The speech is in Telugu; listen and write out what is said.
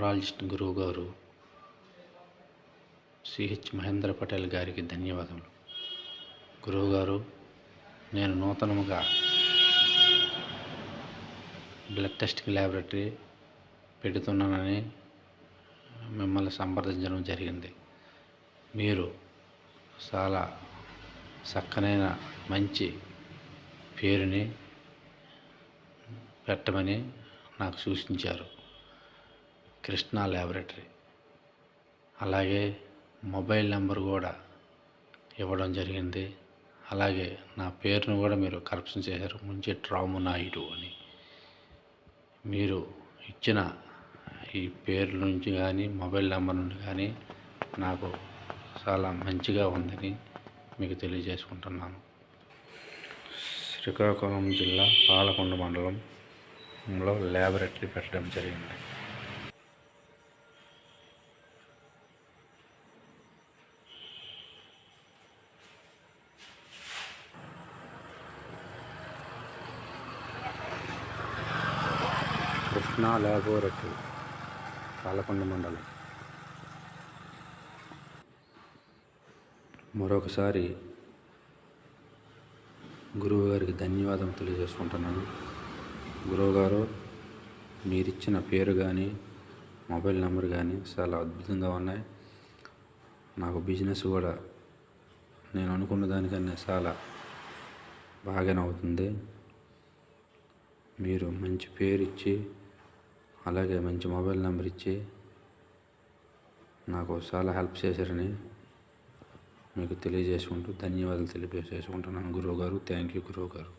న్యూమరాలజిస్ట్ గురువు గారు సిహెచ్ మహేంద్ర పటేల్ గారికి ధన్యవాదములు. గురువుగారు, నేను నూతనముగా బ్లడ్ టెస్టింగ్ ల్యాబొరేటరీ పెడుతున్నానని మిమ్మల్ని సంప్రదించడం జరిగింది. మీరు చాలా చక్కనైన మంచి పేరుని పెట్టమని నాకు సూచించారు. కృష్ణా ల్యాబొరేటరీ. అలాగే మొబైల్ నెంబర్ కూడా ఇవ్వడం జరిగింది. అలాగే నా పేరును కూడా మీరు కరెక్షన్ చేశారు, ముంచెట్టి రామునాయుడు అని. మీరు ఇచ్చిన ఈ పేరు నుంచి కానీ మొబైల్ నెంబర్ నుండి కానీ నాకు చాలా మంచిగా ఉందని మీకు తెలియజేసుకుంటున్నాను. శ్రీకాకుళం జిల్లా పాలకొండ మండలంలో ల్యాబొరేటరీ పెట్టడం జరిగింది. కృష్ణా ల్యాబొరేటరీ, పాలకొండ మండలం. మరొకసారి గురువు గారికి ధన్యవాదం తెలియజేసుకుంటున్నాను. గురువుగారు, మీరిచ్చిన పేరు కానీ మొబైల్ నెంబర్ కానీ చాలా అద్భుతంగా ఉన్నాయి. నాకు బిజినెస్ కూడా నేను అనుకున్న దానికన్నా చాలా బాగానే అవుతుంది. మీరు మంచి పేరు ఇచ్చి అలాగే మంచి మొబైల్ నెంబర్ ఇచ్చి నాకు చాలా హెల్ప్ చేశారని మీకు తెలియజేసుకుంటూ ధన్యవాదాలు తెలియజేసుకుంటున్నాను గురువుగారు. థ్యాంక్ యూ గురువుగారు.